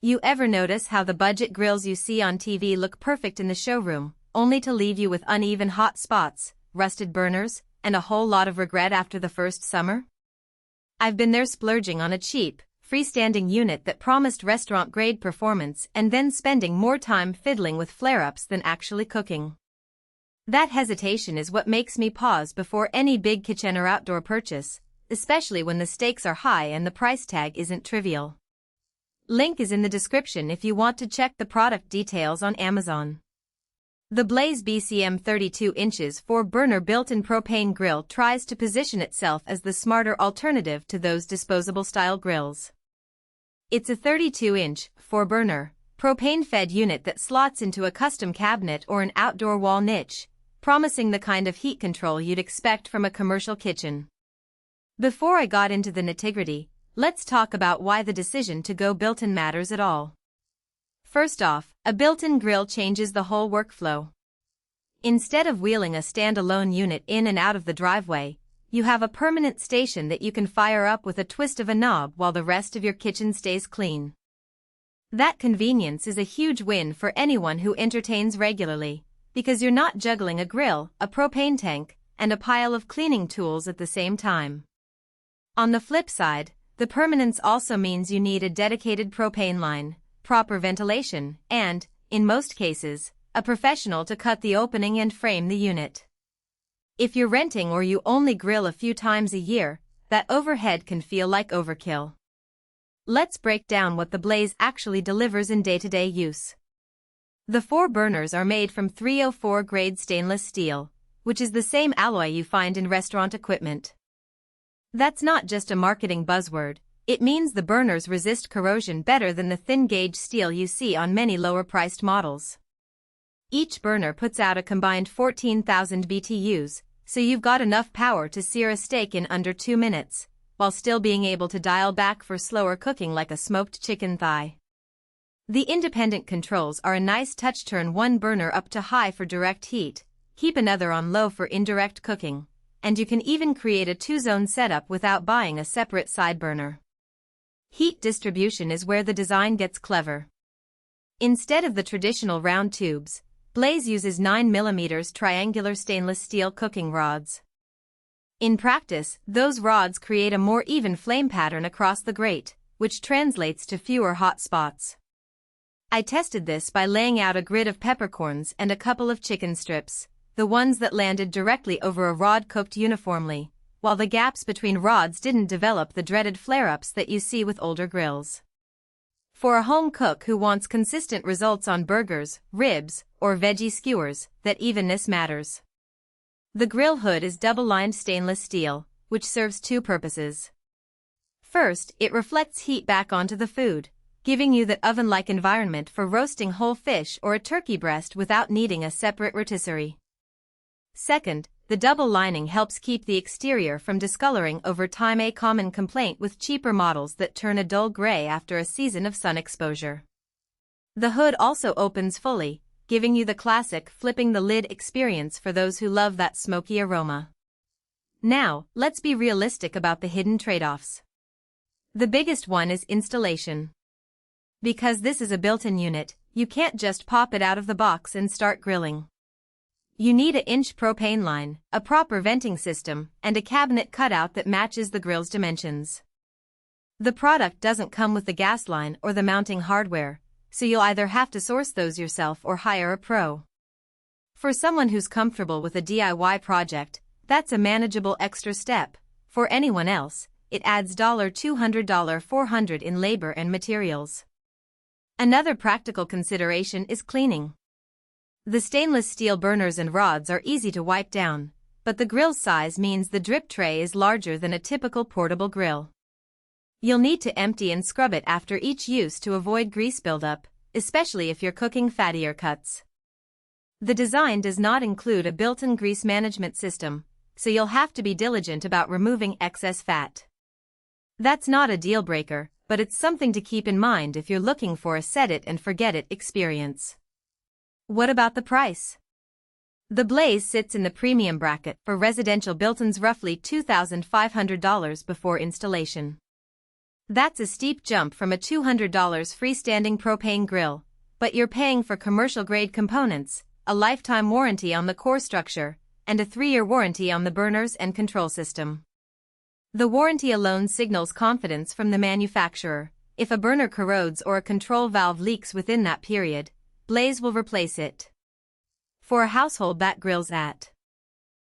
You ever notice how the budget grills you see on TV look perfect in the showroom, only to leave you with uneven hot spots, rusted burners, and a whole lot of regret after the first summer? I've been there splurging on a cheap, freestanding unit that promised restaurant-grade performance and then spending more time fiddling with flare-ups than actually cooking. That hesitation is what makes me pause before any big kitchen or outdoor purchase, especially when the stakes are high and the price tag isn't trivial. Link is in the description if you want to check the product details on Amazon. The Blaze BCM 32 inches 4-burner built-in propane grill tries to position itself as the smarter alternative to those disposable-style grills. It's a 32-inch, 4-burner, propane-fed unit that slots into a custom cabinet or an outdoor wall niche, promising the kind of heat control you'd expect from a commercial kitchen. Before I got into the nitty-gritty, let's talk about why the decision to go built-in matters at all. First off, a built-in grill changes the whole workflow. Instead of wheeling a standalone unit in and out of the driveway, you have a permanent station that you can fire up with a twist of a knob while the rest of your kitchen stays clean. That convenience is a huge win for anyone who entertains regularly, because you're not juggling a grill, a propane tank, and a pile of cleaning tools at the same time. On the flip side, the permanence also means you need a dedicated propane line, proper ventilation, and, in most cases, a professional to cut the opening and frame the unit. If you're renting or you only grill a few times a year, that overhead can feel like overkill. Let's break down what the Blaze actually delivers in day-to-day use. The 4 burners are made from 304 grade stainless steel, which is the same alloy you find in restaurant equipment. That's not just a marketing buzzword, it means the burners resist corrosion better than the thin-gauge steel you see on many lower-priced models. Each burner puts out a combined 14,000 BTUs, so you've got enough power to sear a steak in under 2 minutes, while still being able to dial back for slower cooking like a smoked chicken thigh. The independent controls are a nice touch: turn one burner up to high for direct heat, keep another on low for indirect cooking, and you can even create a 2-zone setup without buying a separate side burner. Heat distribution is where the design gets clever. Instead of the traditional round tubes, Blaze uses 9mm triangular stainless steel cooking rods. In practice, those rods create a more even flame pattern across the grate, which translates to fewer hot spots. I tested this by laying out a grid of peppercorns and a couple of chicken strips, the ones that landed directly over a rod cooked uniformly, while the gaps between rods didn't develop the dreaded flare-ups that you see with older grills. For a home cook who wants consistent results on burgers, ribs, or veggie skewers, that evenness matters. The grill hood is double-lined stainless steel, which serves 2 purposes. First, it reflects heat back onto the food, giving you that oven-like environment for roasting whole fish or a turkey breast without needing a separate rotisserie. Second, the double lining helps keep the exterior from discoloring over time, a common complaint with cheaper models that turn a dull gray after a season of sun exposure. The hood also opens fully, giving you the classic flipping the lid experience for those who love that smoky aroma. Now, let's be realistic about the hidden trade-offs. The biggest one is installation. Because this is a built-in unit, you can't just pop it out of the box and start grilling. You need an inch propane line, a proper venting system, and a cabinet cutout that matches the grill's dimensions. The product doesn't come with the gas line or the mounting hardware, so you'll either have to source those yourself or hire a pro. For someone who's comfortable with a DIY project, that's a manageable extra step. For anyone else, it adds $200, $400 in labor and materials. Another practical consideration is cleaning. The stainless steel burners and rods are easy to wipe down, but the grill's size means the drip tray is larger than a typical portable grill. You'll need to empty and scrub it after each use to avoid grease buildup, especially if you're cooking fattier cuts. The design does not include a built-in grease management system, so you'll have to be diligent about removing excess fat. That's not a deal breaker, but it's something to keep in mind if you're looking for a set-it-and-forget-it experience. What about the price? The Blaze sits in the premium bracket for residential built-ins, roughly $2,500 before installation. That's a steep jump from a $200 freestanding propane grill, but you're paying for commercial-grade components, a lifetime warranty on the core structure, and a 3-year warranty on the burners and control system. The warranty alone signals confidence from the manufacturer. If a burner corrodes or a control valve leaks within that period, Blaze will replace it. For a household that grills at